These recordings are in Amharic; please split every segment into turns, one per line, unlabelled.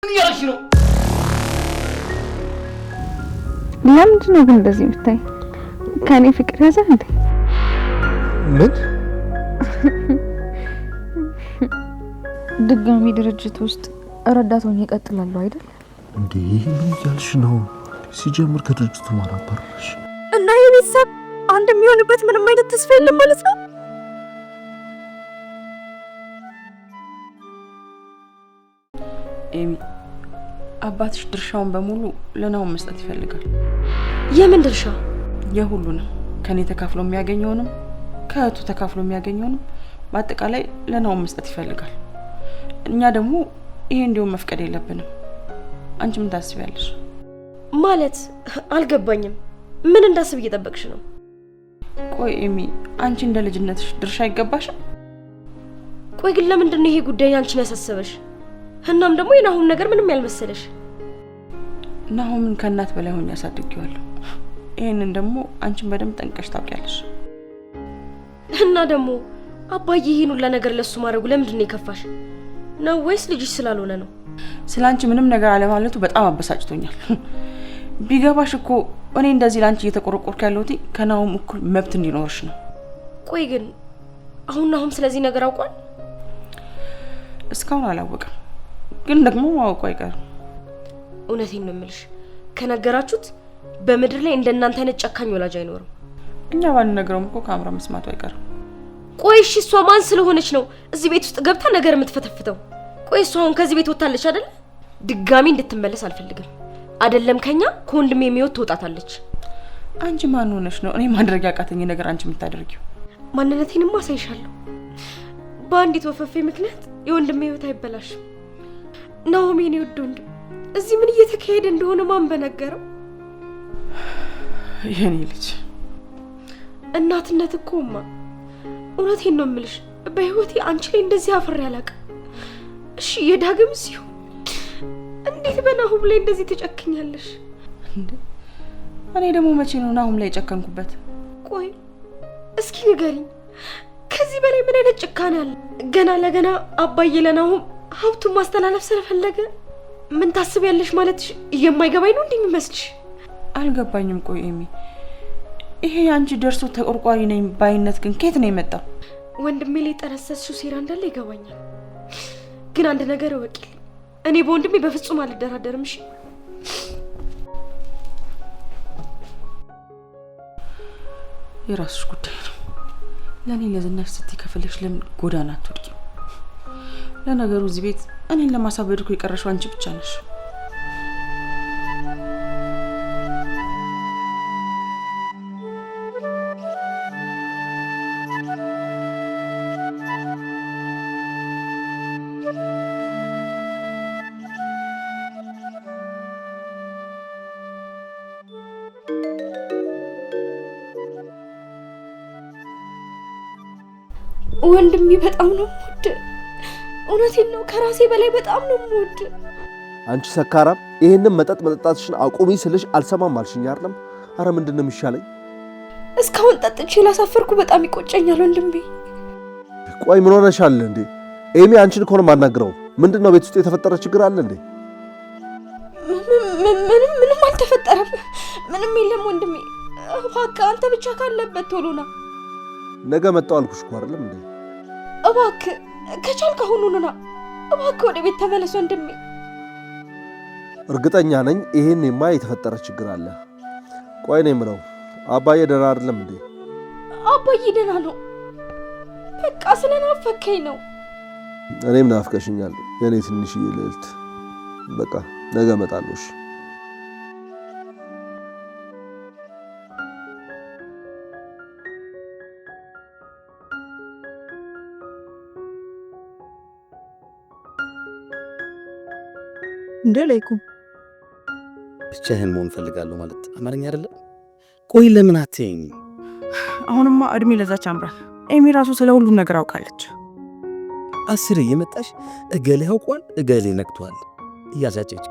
ምን ያልሽ ነው?
ለምንድን ነው ግን እንደዚህ የምታይ? ከኔ ፍቅር ያዘ እንዴ?
ምን
ድጋሚ ድርጅት ውስጥ ረዳት ሆኜ እቀጥላለሁ አይደል
እንዴ? ምን ያልሽ ነው? ሲጀምር ከድርጅቱ ማን አባረረሽ?
እና የቤተሰብ አንድ የሚሆንበት ምንም አይነት ተስፋ የለም ማለት ነው?
ኤሚ አባትሽ ድርሻውን በሙሉ ለናሆም መስጠት ይፈልጋል።
የምን ድርሻ?
የሁሉንም ከኔ ተካፍሎ የሚያገኘውንም ከእህቱ ተካፍሎ የሚያገኘውንም በአጠቃላይ ለናሆም መስጠት ይፈልጋል። እኛ ደግሞ ይሄ እንዲሁም መፍቀድ የለብንም። አንቺ ምን ታስቢያለሽ?
ማለት አልገባኝም። ምን እንዳስብ እየጠበቅሽ ነው?
ቆይ ኤሚ አንቺ እንደ ልጅነትሽ ድርሻ አይገባሽም?
ቆይ ግን ለምንድን ነው ይሄ ጉዳይ አንቺን ያሳሰበሽ? እናም ደግሞ የናሆም ነገር ምንም ያልመሰለሽ?
ናሆምን ከእናት በላይ ሆኜ ያሳድጌዋለሁ። ይሄንን ደግሞ አንቺን በደንብ ጠንቀሽ ታውቂያለሽ።
እና ደግሞ አባዬ ይሄን ሁሉ ነገር ለሱ ማድረጉ ለምንድን ነው የከፋሽ? ነው ወይስ ልጅሽ ስላልሆነ ነው?
ስላንቺ ምንም ነገር አለማለቱ በጣም አበሳጭቶኛል። ቢገባሽ እኮ እኔ እንደዚህ ላንቺ እየተቆረቆርኩ ያለሁት ከናሆም እኩል መብት እንዲኖርሽ ነው።
ቆይ ግን አሁን ናሆም ስለዚህ ነገር አውቋል?
እስካሁን አላወቀም፣ ግን ደግሞ ማወቁ አይቀርም።
እውነቴን ነው የምልሽ፣ ከነገራችሁት በምድር ላይ እንደናንተ አይነት ጨካኝ ወላጅ አይኖርም።
እኛ ባንነግረውም እኮ ከአምራ መስማቱ አይቀርም።
ቆይ እሺ እሷ ማን ስለሆነች ነው እዚህ ቤት ውስጥ ገብታ ነገር የምትፈተፍተው? ቆይ እሷ አሁን ከዚህ ቤት ወጣለች አይደል? ድጋሚ እንድትመለስ አልፈልግም። አይደለም ከኛ ከወንድሜ የሚወጥ ትወጣታለች።
አንቺ ማን ሆነሽ ነው እኔ ማድረግ ያቃተኝ ነገር አንቺ የምታደርጊው?
ማንነቴንም አሳይሻለሁ። በአንዲት ወፈፌ ምክንያት የወንድሜ ህይወት አይበላሽም። ናሆም የኔ ውድ ወንድም እዚህ ምን እየተካሄደ እንደሆነ ማን በነገረው?
የኔ ልጅ
እናትነት እኮማ እውነቴን ነው የምልሽ፣ በህይወቴ አንቺ ላይ እንደዚህ አፍሬ አላውቅም። እሺ የዳግም ሲሆን እንዴት በናሆም ላይ እንደዚህ ትጨክኛለሽ?
እኔ ደግሞ መቼ ነው ናሆም ላይ የጨከንኩበት?
ቆይ እስኪ ንገሪኝ፣ ከዚህ በላይ ምን አይነት ጭካኔ አለ? ገና ለገና አባዬ ለናሆም ሀብቱን ማስተላለፍ ስለፈለገ ምን ታስቢያለሽ ማለት የማይገባኝ ነው እንዴ የሚመስልሽ?
አልገባኝም። ቆይ ኤሚ ይሄ አንቺ ደርሶ ተቆርቋሪ ነኝ ባይነት ግን ከየት ነው የመጣው?
ወንድሜ ላይ ጠነሰስሽው ሴራ እንዳለ ይገባኛል። ግን አንድ ነገር እወቂልኝ፣ እኔ በወንድሜ በፍጹም አልደራደርም። እሺ
የራስሽ ጉዳይ ነው። ለኔ ለዝናሽ ስትይ ከፈለግሽ ለምን ጎዳና አትወድቂም? ለነገሩ እዚህ ቤት እኔን ለማሳበድ እኮ የቀረሽው አንቺ ብቻ ነሽ።
ወንድሜ በጣም ነው የምወድ። እውነቴን ነው፣ ከራሴ በላይ በጣም ነው የምወድ።
አንቺ ሰካራም ይሄንን መጠጥ መጠጣትሽን አቁሚ ስልሽ አልሰማም አልሽኝ አይደለም? አረ ምንድነው የሚሻለኝ?
እስካሁን ጠጥቼ ላሳፈርኩ በጣም ይቆጨኛል ወንድሜ።
ቆይ ምን ሆነሻል እንዴ? ኤሚ አንቺን እኮ ነው የማናግረው። ምንድነው ቤት ውስጥ የተፈጠረ ችግር አለ እንዴ?
ምንም አልተፈጠረም። ምንም የለም ወንድሜ። እባክህ አንተ ብቻ ካለበት ቶሎ ና።
ነገ መጣሁ አልኩሽ እኮ አይደለም እንዴ?
እባክህ ከቻልክ አሁኑኑ ና። እባክህ ወደ ቤት ተመለስ ወንድሜ።
እርግጠኛ ነኝ ይሄንማ የተፈጠረ ችግር አለ። ቆይ ነው የምለው አባዬ ደህና አይደለም እንዴ?
አባዬ ደህና ነው። በቃ ስለናፈከኝ ነው።
እኔም ናፍቀሽኛል የኔ ትንሽዬ ልዕልት። በቃ ነገ እመጣለሁ። እሺ
እንደለይኩም
ብቻህን መሆን ፈልጋለሁ ማለት አማርኛ አይደለም? ቆይ ለምን አትይኝ?
አሁንማ እድሜ ለዛች አምራል። ኤሚ ራሱ ስለ ሁሉም ነገር አውቃለች።
አስሬ የመጣሽ እገሌ ያውቋል እገሌ ነክቷል እያዛጨች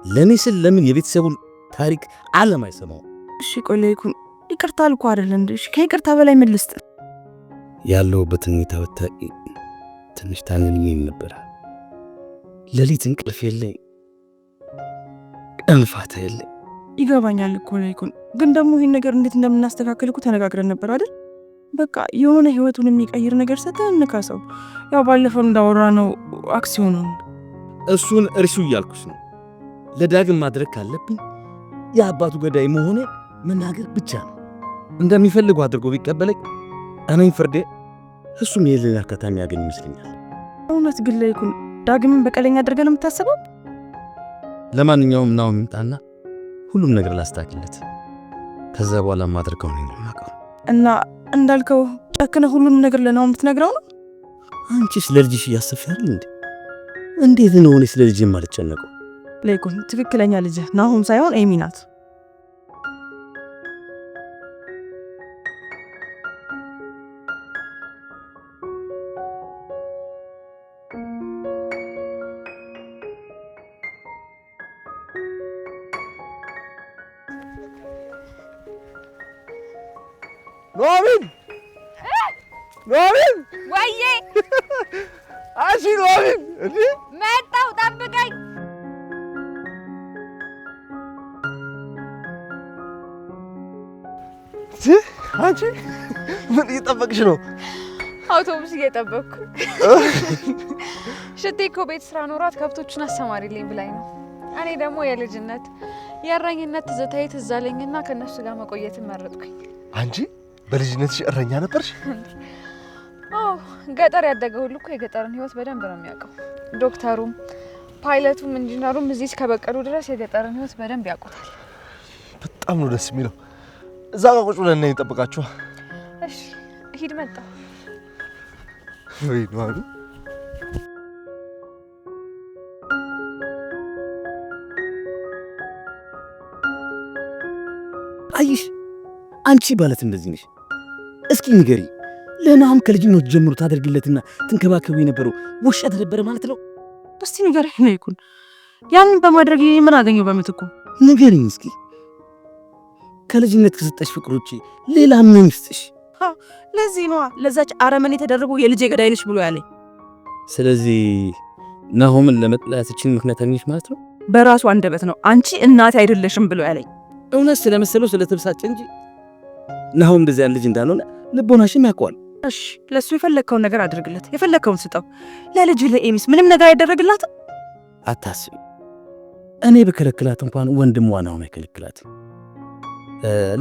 ለኔ ስል ለምን የቤተሰቡን ታሪክ ዓለም አይሰማው?
እሺ ቆይ ለይኩም ይቅርታ አልኩ አይደል እንዴ? እሺ ከይቅርታ በላይ ምን ልስጥ?
ያለሁበትን ሁኔታ ብታይ ትንሽ ታንልኝ ነበር። ሌሊት እንቅልፍ የለኝ፣ ቀን ፋታ የለኝ።
ይገባኛል እኮ ላይኩን፣ ግን ደግሞ ይህን ነገር እንዴት እንደምናስተካክል እኮ ተነጋግረን ነበር አይደል? በቃ የሆነ ህይወቱን የሚቀይር ነገር ሰተን እንካሰው። ያው ባለፈው እንዳወራነው አክሲዮኑን
እሱን እርሱ እያልኩሽ ነው። ለዳግም ማድረግ ካለብኝ የአባቱ ገዳይ መሆኔ መናገር ብቻ ነው። እንደሚፈልጉ አድርጎ ቢቀበለኝ እኔም ፍርዴ፣ እሱም የሌላ ከተማ ያገኝ ይመስለኛል።
እውነት ግን ላይኩን ዳግምን በቀለኛ አድርገን የምታስበው?
ለማንኛውም ናው ምንጣና ሁሉም ነገር ላስተካክልለት። ከዛ በኋላ ማድረገው ነው የማውቀው።
እና እንዳልከው ጨክነ ሁሉንም ነገር ለናው የምትነግረው ነው?
አንቺ ስለ ልጅሽ እያሰብሽ አይደል እንዴ? እንዴት ነው እኔ ስለ ልጅ የማልጨነቀው?
ላይኩን ትክክለኛ ልጅ ናሁም ሳይሆን ኤሚ ናት።
ኑሐሚን ኑሐሚን
ወይዬ
አንቺ ኑሐሚን እንዴ!
መጣሁ፣ ጠብቀኝ።
አንቺ ምን እየጠበቅሽ ነው?
አውቶቡስ እየጠበቅኩ። ሽቴ እኮ ቤት ስራ ኖሯት ከብቶቹን አሰማሪልኝ ብላኝ ነው። እኔ ደግሞ የልጅነት የእረኝነት ትዝታዬ ትዝ አለኝና ከእነሱ ጋር መቆየትን መረጥኩኝ።
አንቺ በልጅነትሽ እረኛ ነበርሽ?
አዎ፣ ገጠር ያደገ ሁሉ እኮ የገጠርን ህይወት በደንብ ነው የሚያውቀው። ዶክተሩም ፓይለቱም ኢንጂነሩም እዚህ እስከበቀሉ ድረስ የገጠርን ህይወት በደንብ ያውቁታል።
በጣም ነው ደስ የሚለው። እዛ ጋር ቁጭ ብለን ነው እንጠብቃችሁ።
እሺ ሂድ፣ መጣሁ።
ወይ ኑሐሚን
አይሽ አንቺ ባለት እንደዚህ ነሽ። እስኪ ንገሪ፣ ለናሁም ከልጅነት ጀምሮ ታደርግለትና ትንከባከቡ የነበረው ውሻ ተደበረ ማለት ነው?
እስቲ ንገሪ ላይኩን፣ ያንን በማድረግ ምን አገኘው በምትኩ?
ንገሪኝ እስኪ። ከልጅነት ከሰጠሽ ፍቅሮቼ ሌላ ምን ይስጥሽ?
ለዚህ ነዋ ለዛች አረመኔ የተደረገው የልጄ ገዳይ ነሽ ብሎ ያለኝ።
ስለዚህ ናሁምን ለመጥላትችን ምክንያት አግኝሽ ማለት ነው?
በራሱ አንደበት ነው አንቺ እናቴ አይደለሽም ብሎ ያለኝ።
እውነት ስለመሰለው ስለተብሳጨ እንጂ ናሁም እንደዚህ ያለ ልጅ እንዳልሆነ ልቦናሽም ያውቀዋል።
እሺ ለሱ የፈለከውን ነገር አድርግለት፣ የፈለከውን ስጠው። ለልጅ ለኤሚስ ምንም ነገር አይደረግላትም?
አታስቢ፣ እኔ በከለክላት እንኳን ወንድሟ ናሁም አይከለክላት።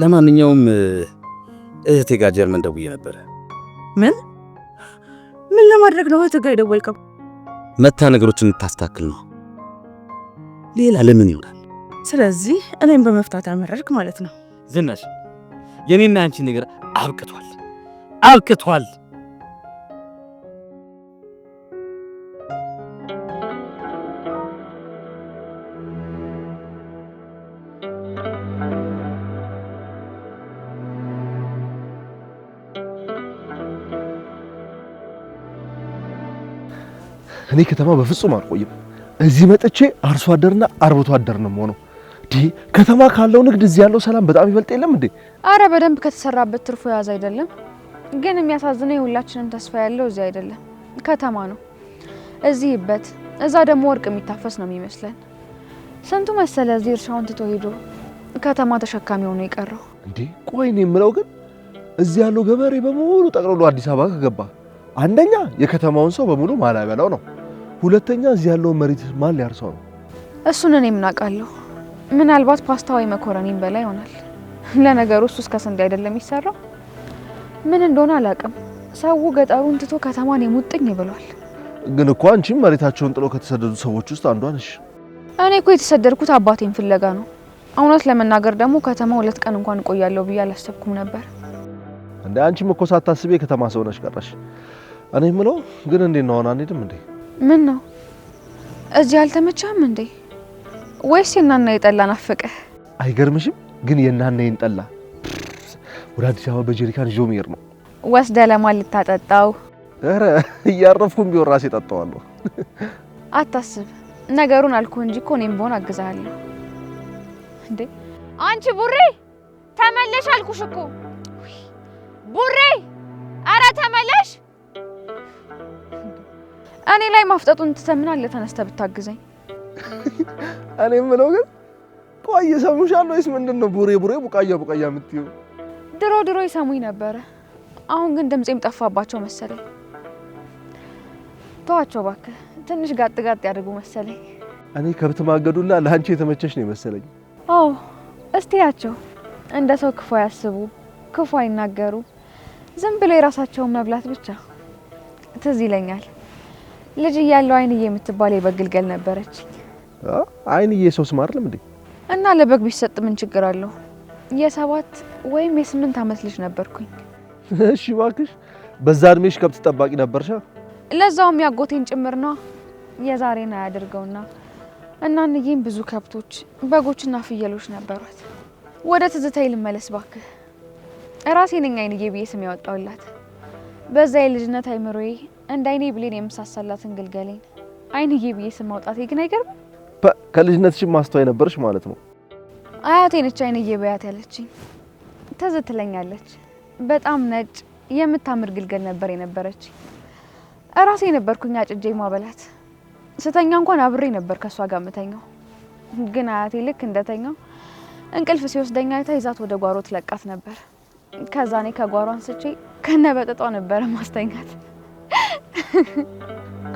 ለማንኛውም እህቴ ጋር ጀርመን ደውዬ ነበረ።
ምን ለማድረግ ነው እህቴ ጋር የደወልከው?
መታ ነገሮችን እንታስተካክል ነው። ሌላ ለምን ይሆናል?
ስለዚህ እኔም በመፍታት አመረርክ ማለት ነው።
ዝናሽ፣ የኔና አንቺ ነገር አብቅቷል፣ አብቅቷል።
እኔ ከተማ በፍጹም አልቆይም። እዚህ መጥቼ አርሶ አደርና አርብቶ አደር ነው የምሆነው። ከተማ ካለው ንግድ እዚህ ያለው ሰላም በጣም ይበልጥ የለም እንዴ?
አረ በደንብ ከተሰራበት ትርፎ ያዝ አይደለም። ግን የሚያሳዝነው የሁላችንም ተስፋ ያለው እዚህ አይደለም፣ ከተማ ነው። እዚህ ይበት እዛ ደግሞ ወርቅ የሚታፈስ ነው የሚመስለን። ስንቱ መሰለ እዚህ እርሻውን ትቶ ሄዶ ከተማ ተሸካሚ ሆኖ የቀረው።
እንዴ ቆይ እኔ የምለው ግን እዚህ ያለው ገበሬ በሙሉ ጠቅልሎ አዲስ አበባ ከገባ አንደኛ የከተማውን ሰው በሙሉ ማን ያበላው ነው፣ ሁለተኛ እዚህ ያለው መሬት ማን ሊያርሰው ነው?
እሱን እኔ ምን አውቃለሁ። ምናልባት ፓስታ ወይ መኮረኒን በላ ይሆናል። ለነገሩ እሱ እስከ ስንዴ አይደለም የሚሰራው። ምን እንደሆነ አላውቅም። ሰው ገጠሩን ትቶ ከተማን የሙጥኝ ብሏል።
ግን እኮ አንቺም መሬታቸውን ጥሎ ከተሰደዱ ሰዎች ውስጥ አንዷ ነሽ።
እኔ እኮ የተሰደድኩት አባቴን ፍለጋ ነው። እውነት ለመናገር ደግሞ ከተማ 2 ቀን እንኳን እቆያለሁ ብዬ አላሰብኩም ነበር።
እንዴ አንቺም እኮ ሳታስቢ የከተማ ሰው ነሽ ቀረሽ። እኔ የምለው ግን እንዴት ነው አንሄድም እንዴ?
ምን ነው እዚህ አልተመቻም እንዴ? ወይስ የናና የጠላ ናፈቀህ?
አይገርምሽም? ግን የናና የጠላ ወደ አዲስ አበባ በጀሪካን ይዞ መሄድ ነው።
ወስደህ ለማን ልታጠጣው?
ኧረ እያረፍኩም ቢሆን ራሴ ጠጣዋለሁ።
አታስብ፣ ነገሩን አልኩ እንጂ እኮ እኔም ብሆን አግዛለሁ። እንዴ አንቺ ቡሬ ተመለሽ አልኩሽ እኮ። ቡሬ አረ ተመለሽ። እኔ ላይ ማፍጠጡን ትተምናለህ ተነስተህ ብታግዘኝ።
እኔ የምለው ግን ቆይ ሰሙሻል ወይስ ምንድነው ቡሬ ቡቃያ የምትይው?
ድሮ ይሰሙኝ ነበረ። አሁን ግን ድምጼም ጠፋባቸው መሰለኝ። ተዋቸው እባክህ፣ ትንሽ ጋጥ ያድርጉ መሰለኝ።
እኔ ከብት ማገዱላ ለአንቺ የተመቸሽ ነው መሰለኝ።
አዎ እስቲ ያቸው እንደ ሰው ክፉ ያስቡ፣ ክፉ አይናገሩ፣ ዝም ብለው የራሳቸውን መብላት ብቻ። ትዝ ይለኛል ልጅ እያለሁ አይንዬ የምትባል የበግልገል ነበረች።
አይንዬ ሰው ስም አይደለም እንዴ?
እና ለበግ ቢሰጥ ምን ችግር አለው? የ7 ወይም የ8 ዓመት ልጅ ነበርኩኝ።
እሺ እባክሽ፣ በዛ እድሜሽ ከብት ጠባቂ ነበርሻ?
ለዛውም ያጎቴን ጭምር ነው። የዛሬን አያድርገውና እናንዬም ብዙ ከብቶች በጎችና ፍየሎች ነበሯት። ወደ ትዝታዬ ልመለስ ባክህ። ራሴ ነኝ አይንዬ ብዬ ስም ያወጣውላት። በዛ የልጅነት አይምሮዬ እንደ አይኔ ብሌን የምሳሳላትን ግልገሌን አይንዬ ብዬ ስም ማውጣቴ ግን አይገርም?
ከልጅነትሽ ማስተዋይ ነበርሽ ማለት ነው።
አያቴ ነች አይንዬ በያት ያለችኝ። ትዝ ትለኛለች። በጣም ነጭ የምታምር ግልገል ነበር የነበረች። ራሴ ነበርኩኝ አጭጄ ማበላት። ስተኛ እንኳን አብሬ ነበር ከሷ ጋር መተኛው። ግን አያቴ ልክ እንደተኛው እንቅልፍ ሲወስደኝ አይታ ይዛት ወደ ጓሮ ትለቃት ነበር። ከዛ እኔ ከጓሮ አንስቼ ከነበጠጧ ነበር ማስተኛት።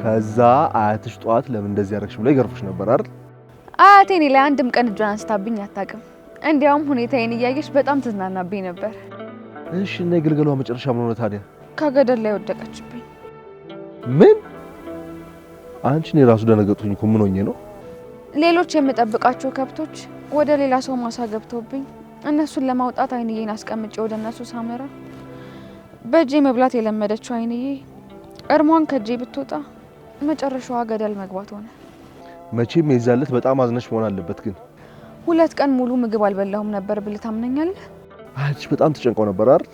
ከዛ አያትሽ ጧት ለምን እንደዚህ ያደረግሽ ብሎ ይገርፍሽ ነበር አይደል?
አያቴ እኔ ላይ አንድም ቀን እጇን አንስታብኝ አታውቅም። እንዲያውም ሁኔታዬን እያየሽ በጣም ትዝናናብኝ ነበር።
እሺ እና የግልገሏ መጨረሻ ምን ሆነ ታዲያ?
ከገደል ላይ ወደቀችብኝ።
ምን? አንቺ እኔ ራሱ ደነገጥኩኝ እኮ። ምን ሆኜ ነው?
ሌሎች የምጠብቃቸው ከብቶች ወደ ሌላ ሰው ማሳ ገብተውብኝ እነሱን ለማውጣት አይንዬን አስቀምጬ ወደ እነሱ ሳመራ በእጄ መብላት የለመደችው አይንዬ እርሟን ከእጄ ብትወጣ መጨረሻዋ ገደል መግባት ሆነ።
መቼም የዛለት በጣም አዝነሽ መሆን አለበት። ግን
2 ቀን ሙሉ ምግብ አልበላሁም ነበር ብለህ ታምነኛለህ?
አያትሽ በጣም ተጨንቀው ነበር አይደል?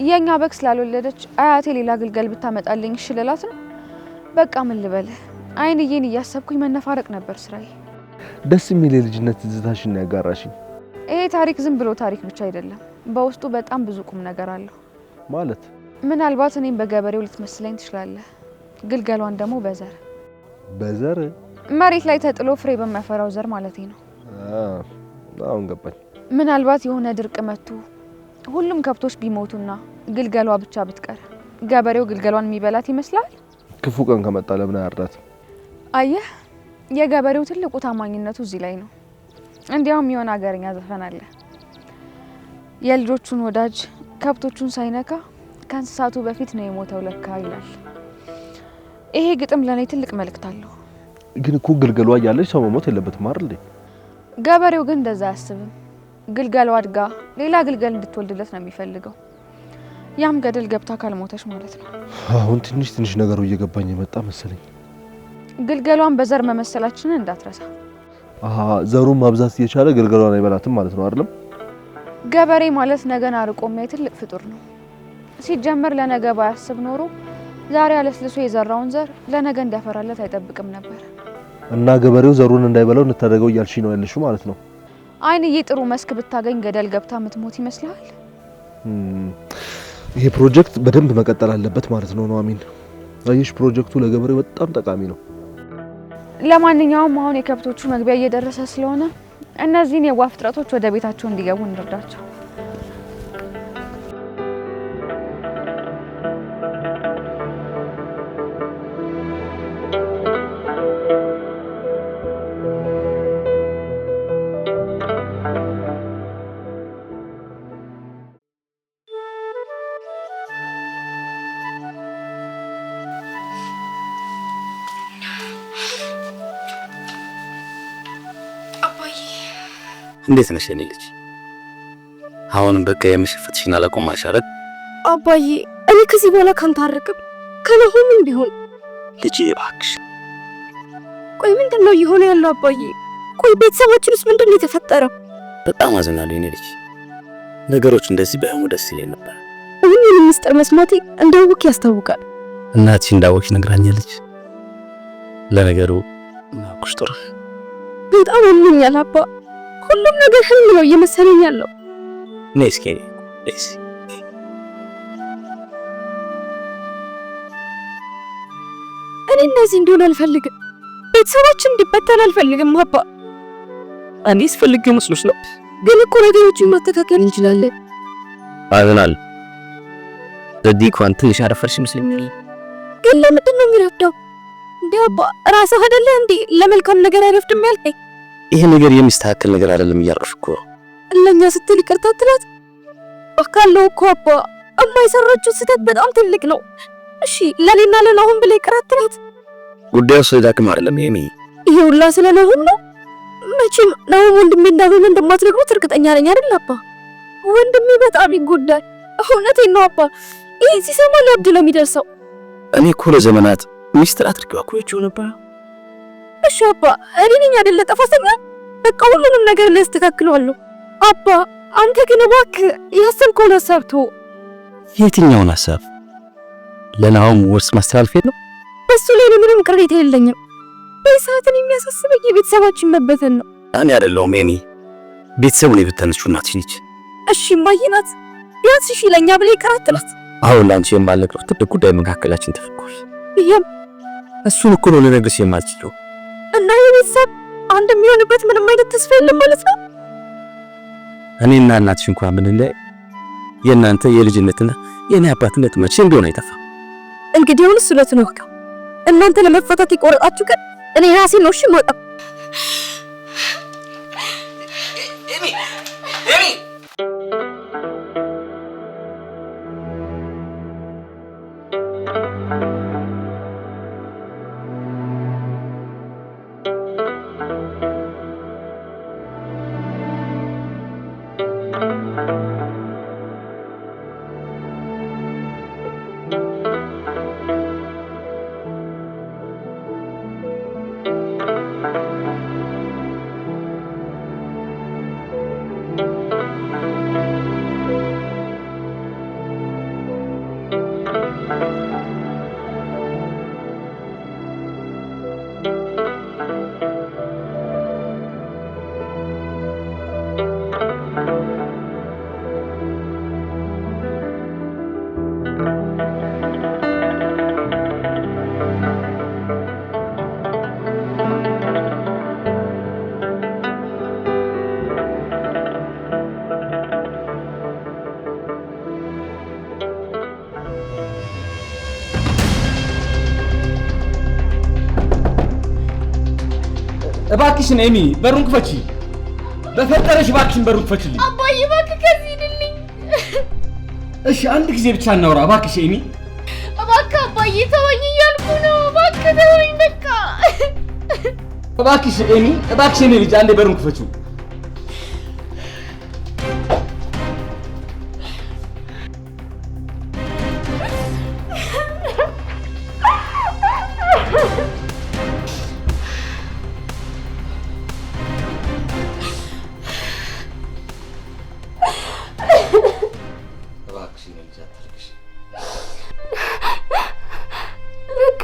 የኛ በግ ስላልወለደች አያቴ ሌላ ግልገል ብታመጣልኝ እሺ ልላት ነው። በቃ ምን ልበልህ፣ አይንዬን እያሰብኩኝ መነፋረቅ ነበር ስራዬ።
ደስ የሚል የልጅነት ትዝታሽን ነው ያጋራሽኝ።
ይሄ ታሪክ ዝም ብሎ ታሪክ ብቻ አይደለም፣ በውስጡ በጣም ብዙ ቁም ነገር አለው።
ማለት
ምናልባት እኔም በገበሬው ልትመስለኝ ትችላለህ፣ ግልገሏን ደግሞ በዘር መሬት ላይ ተጥሎ ፍሬ በሚያፈራው ዘር ማለቴ ነው።
አሁን ገባኝ።
ምናልባት የሆነ ድርቅ መጥቶ ሁሉም ከብቶች ቢሞቱና ግልገሏ ብቻ ብትቀር ገበሬው ግልገሏን የሚበላት ይመስላል።
ክፉ ቀን ከመጣ ለምን አያርዳት?
አየህ፣ የገበሬው ትልቁ ታማኝነቱ እዚህ ላይ ነው። እንዲያውም የሆነ ሀገርኛ ዘፈን አለ፣ የልጆቹን ወዳጅ ከብቶቹን ሳይነካ ከእንስሳቱ በፊት ነው የሞተው ለካ ይላል። ይሄ ግጥም ለኔ ትልቅ መልእክት አለው።
ግን እኮ ግልገሏ እያለች ሰው መሞት የለበትም አይደል?
ገበሬው ግን እንደዛ አያስብም። ግልገሏ አድጋ ሌላ ግልገል እንድትወልድለት ነው የሚፈልገው። ያም ገደል ገብታ ካልሞተች ማለት ነው።
አሁን ትንሽ ነገሩ እየገባኝ የመጣ መሰለኝ።
ግልገሏን በዘር መመሰላችንን እንዳትረሳ።
ዘሩን ማብዛት እየቻለ ግልገሏን አይበላትም ማለት ነው አይደለም?
ገበሬ ማለት ነገን አርቆ የሚያይ ትልቅ ፍጡር ነው። ሲጀመር ለነገ ባያስብ ኖሮ ዛሬ አለስልሶ የዘራውን ዘር ለነገ እንዲያፈራለት አይጠብቅም ነበር። እና
ገበሬው ዘሩን እንዳይበላው እንታደገው እያልሽ ነው ያለሽው ማለት ነው?
አይንዬ ጥሩ መስክ ብታገኝ ገደል ገብታ ምትሞት ይመስላል?
ይሄ ፕሮጀክት በደንብ መቀጠል አለበት ማለት ነው ኑሐሚን። አየሽ፣ ፕሮጀክቱ ለገበሬው በጣም ጠቃሚ ነው።
ለማንኛውም አሁን የከብቶቹ መግቢያ እየደረሰ ስለሆነ እነዚህን የዋፍ ፍጥረቶች ወደ ቤታቸው እንዲገቡ እንርዳቸው።
እንዴት ነሽ የኔ ልጅ? አሁንም በቃ የምሽፈትሽን አላቆማሽ አይደል?
አባዬ እኔ ከዚህ በኋላ ካንተ አርቅም ከነሆንም ቢሆን
ልጅ እባክሽ።
ቆይ ምንድነው እየሆነ ያለው አባዬ? ቆይ ቤተሰባችንስ ምንድነው የተፈጠረው?
በጣም አዝናለሁ የኔ ልጅ። ነገሮች እንደዚህ ባይሆኑ ደስ ይለኝ ነበር።
ሁሉንም ምስጢር መስማቴ እንዳወቅ ያስታውቃል።
እናትሽ እንዳወቅሽ ነግራኛለች። ለነገሩ ማኩሽ ጥሩ
በጣም አምኛል አባ። ሁሉም ነገር ህልም ነው እየመሰለኝ ያለው።
ነይ እስኪ ነይ።
እኔ እነዚህ እንዲሆን አልፈልግም። ቤተሰባችን እንዲበተን አልፈልግም አባ።
እኔስ ፈልጌ መስሎሽ ነው?
ግን እኮ ነገሮችን ማስተካከል እንችላለን።
አዝናለሁ። ዘዲህ እንኳን ትንሽ አረፈርሽ ይመስለኛል።
ግን ለምንድን ነው የሚረፍደው እንዴ አባ? ራስህ አይደለ እንዴ ለመልካም ነገር አይረፍድም ያልከኝ?
ይሄ ነገር የሚስተካከል ነገር አይደለም እያልኩሽ እኮ።
ለኛ ስትል ይቅርታ ትላት አካለው እኮ አባ። እማ የሰራችው ስህተት በጣም ትልቅ ነው። እሺ ለኔና ለናሁን ብለ ይቅርታ ትላት።
ጉዳዩ ስለዳክም አይደለም የሚ
ይሄ ሁላ ስለናሁን ነው። መቼም ናሁን ወንድሜ እንዳልሆነ እንደማትነግሩት እርግጠኛ ነኝ አይደል አባ? ወንድሜ በጣም ይጎዳል። እውነቴን ነው አባ። ይሄ ሲሰማ ሊያብድ ነው የሚደርሰው።
እኔ እኮ ለዘመናት ሚስጥር አድርገው አቆየችው ነበር።
እሺ አባ፣ እኔ ነኝ አይደለ ጥፋተኛ? በቃ ሁሉንም ነገር ላስተካክለዋለሁ አባ። አንተ ግን እባክህ ያሰብከውን ሀሳብ ተው።
የትኛውን ሀሳብ? ለናሁም ወርስ ማስተላለፍ ነው?
በሱ ላይ ምንም ቅሬታ የለኝም። በሰዓትን የሚያሳስበኝ የቤተሰባችን መበተን ነው።
እኔ አይደለሁም የሚ ቤተሰቡን የበተነችው እናትሽ ነች።
እሺ እማዬ ናት። ቢያንስ እሺ ለኛ ብለ ይቀራጥላት።
አሁን ላንቺ የማልነግረው ትልቅ ጉዳይ መካከላችን ተፈጥሯል።
ይሄም
እሱን እኮ ነው ልነግርሽ የማልችለው።
እና የቤተሰብ አንድ የሚሆንበት ምንም አይነት ተስፋ የለም ማለት ነው?
እኔና እናትሽ እንኳን ምን ላይ የእናንተ የልጅነትና የኔ አባትነት መቼም ቢሆን አይጠፋም።
እንግዲህ አሁን እሱለት ነው ወቀው እናንተ ለመፈታት ይቆረጣችሁ ግን እኔ ራሴ ነው እሺ የምወጣው።
ኤሚ
እባክሽን ኤሚ በሩን ክፈቺ። በፈጠረሽ እባክሽን በሩን ክፈቺልኝ።
አባዬ እባክህ ከዚህ ሂድልኝ።
እሺ አንድ ጊዜ ብቻ እናውራ እባክሽ ኤሚ።
እባክህ አባዬ ተወኝ እያልኩ ነው። እባክህ ተወኝ በቃ።
እባክሽ ኤሚ እባክሽ የኔ ልጅ አንዴ በሩን ክፈቺው።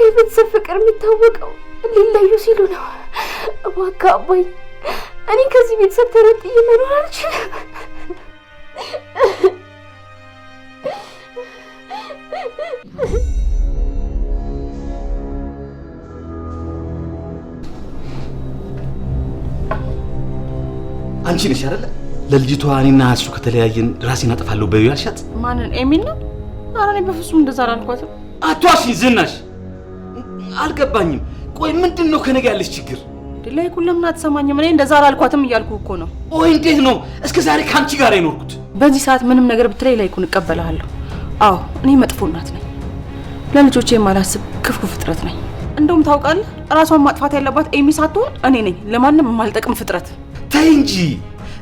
የቤተሰብ ፍቅር የሚታወቀው ሊለዩ ሲሉ ነው። እባክህ አባዬ እኔ ከዚህ ቤተሰብ ተረጥዬ መኖር አልችልም።
አንቺ ነሽ አይደለ ለልጅቷ እኔና እሱ ከተለያየን ራሴን አጠፋለሁ በይው ያልሻት?
ማንን? ኤሚን ነው? ኧረ እኔ በፍጹም እንደዛ አላልኳትም።
አትዋሽኝ ዝናሽ። አልገባኝም። ቆይ ምንድን ነው ከነገ ያለሽ ችግር?
ላይኩን ለምን አትሰማኝም? እኔ እንደዛ አላልኳትም እያልኩ እኮ ነው።
ኦይ እንዴት ነው እስከ ዛሬ ካንቺ ጋር የኖርኩት?
በዚህ ሰዓት ምንም ነገር ብትለይ ላይኩን እቀበልሃለሁ። አዎ እኔ መጥፎ እናት ነኝ። ለልጆቼ የማላስብ ክፉ ፍጥረት ነኝ። እንደውም ታውቃለህ፣ ራሷን ማጥፋት ያለባት ኤሚ ሳትሆን እኔ ነኝ፣ ለማንም የማልጠቅም ፍጥረት።
ተይ እንጂ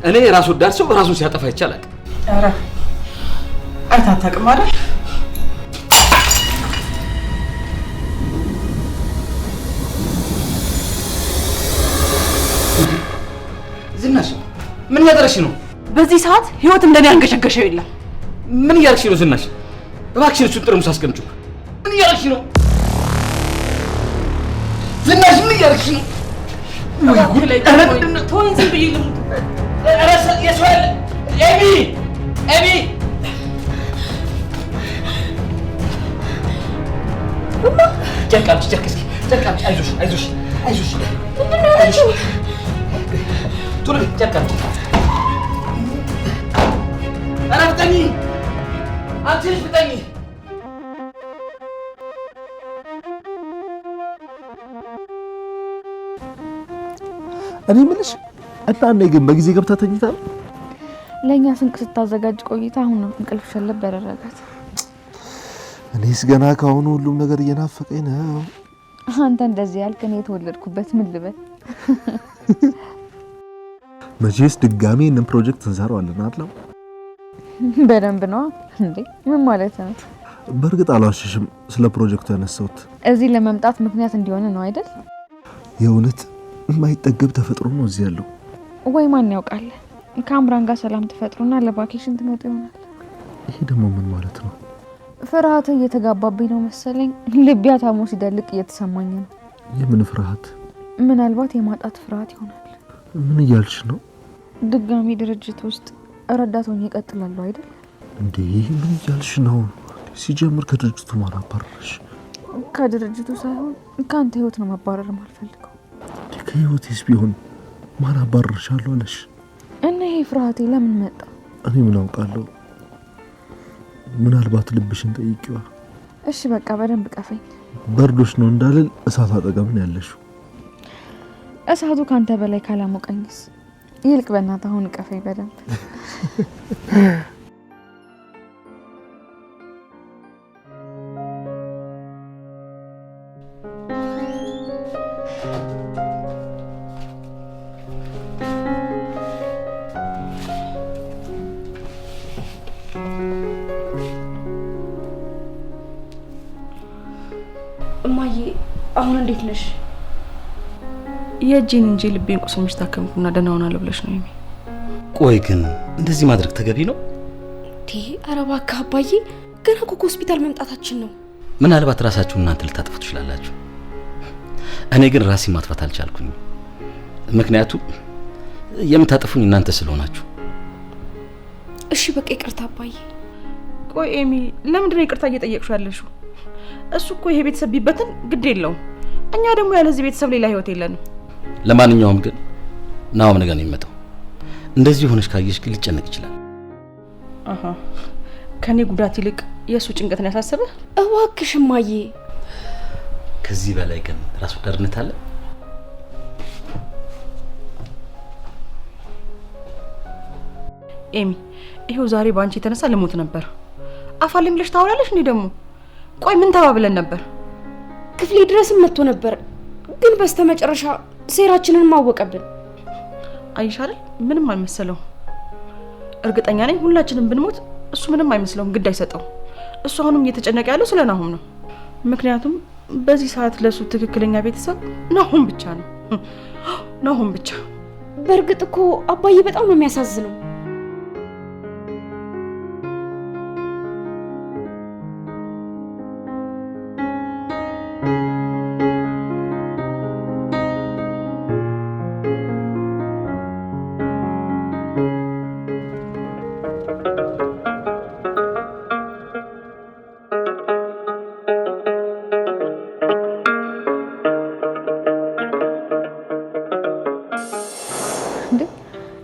እኔ ራስ ወዳድ ሰው ራሱን ሲያጠፋ ይቻላል።
ኧረ አይታታቅም አይደል?
ዝናሽ ምን እያደረግሽ ነው?
በዚህ ሰዓት ህይወት እንደኔ አንገሸገሸው የለም።
ምን እያደረግሽ ነው ዝናሽ? እባክሽን እሱን ጠርሙስ አስቀምጪው። ምን እያደረግሽ ነው ዝናሽ? ምን እያደረግሽ ነው?
ተወኝ ዝም ብዬ ልሙት።
የሰው ያለ ኤሚ ኤሚ ጨርቅ አምጪ፣ ጨርቅ እስኪ ጨርቃምጪ። አይዞሽ አይዞሽ አይዞሽ። ቶሎ ጨርቃምጪ። ኧረ ፍጠኝ! አንቺ ልጅ ፍጠኝ!
እኔ የምልሽ እናኔ ግን በጊዜ ገብታ ተኝታ ነው?
ለእኛ ስንቅ ስታዘጋጅ ቆይታ አሁን ነው እንቅልፍ ሸለብ ያደረጋት።
እኔስ ገና ከአሁኑ ሁሉም ነገር እየናፈቀኝ ነው።
አንተ እንደዚህ ያልክ እኔ የተወለድኩበት ምን ልበል?
መቼስ ድጋሜ እንን ፕሮጀክት እንሰራዋለን አይደል?
በደንብ ነው እንዴ? ምን ማለት ነው?
በእርግጥ አልዋሽሽም፣ ስለ ፕሮጀክቱ ያነሳሁት
እዚህ ለመምጣት ምክንያት እንዲሆን ነው አይደል?
የእውነት የማይጠገብ ተፈጥሮ ነው እዚህ ያለው።
ወይ ማን ያውቃል? ከአምራን ጋር ሰላም ተፈጥሮና ለቫኬሽን ትመጡ ይሆናል።
ይሄ ደግሞ ምን ማለት ነው?
ፍርሃት እየተጋባብኝ ነው መሰለኝ። ልቤ አታሞ ሲደልቅ እየተሰማኝ ነው።
የምን ፍርሃት?
ምናልባት የማጣት ፍርሃት ይሆናል።
ምን እያልሽ ነው?
ድጋሚ ድርጅት ውስጥ ረዳት ሆኜ እቀጥላለሁ አይደል?
እንዴ ምን እያልሽ ነው? ሲጀምር ከድርጅቱ ማን አባረረሽ?
ከድርጅቱ ሳይሆን ከአንተ ህይወት ነው መባረር የማልፈልገው።
ከህይወቴስ ቢሆን ማን አባረርሻለሁ አለሽ?
እና ይሄ ፍርሃቴ ለምን መጣ?
እኔ ምን አውቃለሁ? ምናልባት ልብሽን ጠይቂዋ።
እሺ በቃ በደንብ ቀፈኝ።
በርዶሽ ነው እንዳልል እሳት አጠገብ ነው ያለሽው።
እሳቱ ካንተ በላይ ካላሞቀኝስ? ይልቅ በእናትህ አሁን ቀፈኝ በደንብ።
እማዬ አሁን እንዴት ነሽ?
የእጄን እንጂ ልቤን ቁስል መች ታከምኩና ደህና ሆናለሁ ብለሽ ነው የሚ?
ቆይ ግን እንደዚህ ማድረግ ተገቢ ነው?
ኧረ እባክህ አባዬ፣ ገና እኮ ሆስፒታል መምጣታችን ነው።
ምናልባት ራሳችሁን እናንተ ልታጠፉ ትችላላችሁ። እኔ ግን ራሴን ማጥፋት አልቻልኩኝም። ምክንያቱም የምታጠፉኝ እናንተ ስለሆናችሁ።
እሺ በቃ ይቅርታ አባዬ።
ቆይ ኤሚ፣ ለምንድን ነው ይቅርታ እየጠየቅሽው ያለሽው? እሱ እኮ ይሄ ቤተሰብ ቢበትን ግድ የለውም። እኛ ደግሞ ያለዚህ ቤተሰብ ሌላ ህይወት የለንም።
ለማንኛውም ግን ናውም ነገ ነው የሚመጣው። እንደዚህ ሆነሽ ካየሽ ግን ሊጨነቅ ይችላል።
አሃ፣ ከኔ ጉዳት ይልቅ የእሱ ጭንቀትን ያሳሰበህ?
እባክሽ እማዬ።
ከዚህ በላይ ግን ራስ ወዳድነት አለ?
ኤሚ፣ ይሄው ዛሬ ባንቺ የተነሳ ልሞት ነበር። አፋልም ብለሽ ታወራለሽ እንዴ ደግሞ? ቆይ ምን ተባብለን ነበር?
ክፍሌ ድረስም መጥቶ ነበር፣ ግን በስተመጨረሻ ሴራችንን ማወቀብን።
አይሽ አይደል? ምንም አይመሰለው። እርግጠኛ ነኝ ሁላችንም ብንሞት እሱ ምንም አይመስለውም፣ ግድ አይሰጠው። እሱ አሁንም እየተጨነቀ ያለው ስለ ናሆም ነው። ምክንያቱም በዚህ ሰዓት ለሱ ትክክለኛ ቤተሰብ ናሆም ብቻ ነው። ናሆም ብቻ።
በእርግጥ እኮ አባዬ በጣም ነው የሚያሳዝነው።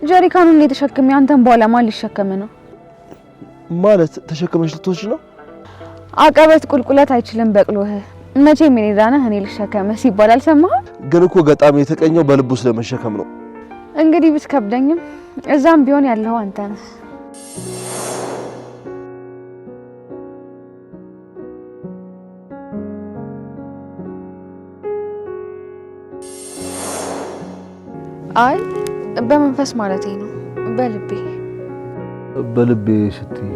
ጀሪካኑን የተሸከመ አንተን በኋላ ማን ሊሸከም ነው?
ማለት ተሸከመሽ ልትወጪ ነው?
አቀበት ቁልቁለት አይችልም በቅሎህ። መቼም እኔ ዳነህ እኔ ልሸከመ ሲባል አልሰማህም?
ግን እኮ ገጣሚ የተቀኘው በልቡ ስለመሸከም ነው።
እንግዲህ ብትከብደኝም እዛም ቢሆን ያለው አንተ ነህ። አይ በመንፈስ ማለቴ ነው። በልቤ ስትይ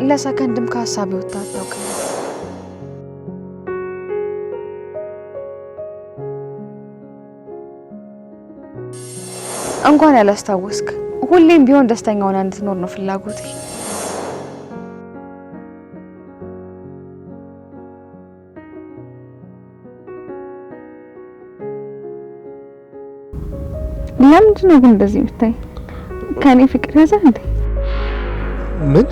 ለሰከንድም ከሀሳቤ ወጣ አታውቅም። እንኳን ያላስታወስክ፣ ሁሌም ቢሆን ደስተኛ ሆና እንድትኖር ነው ፍላጎቴ።
ለምንድን ነው ግን እንደዚህ የምታይ? ከኔ ፍቅር ያዘ እንዴ?
ምን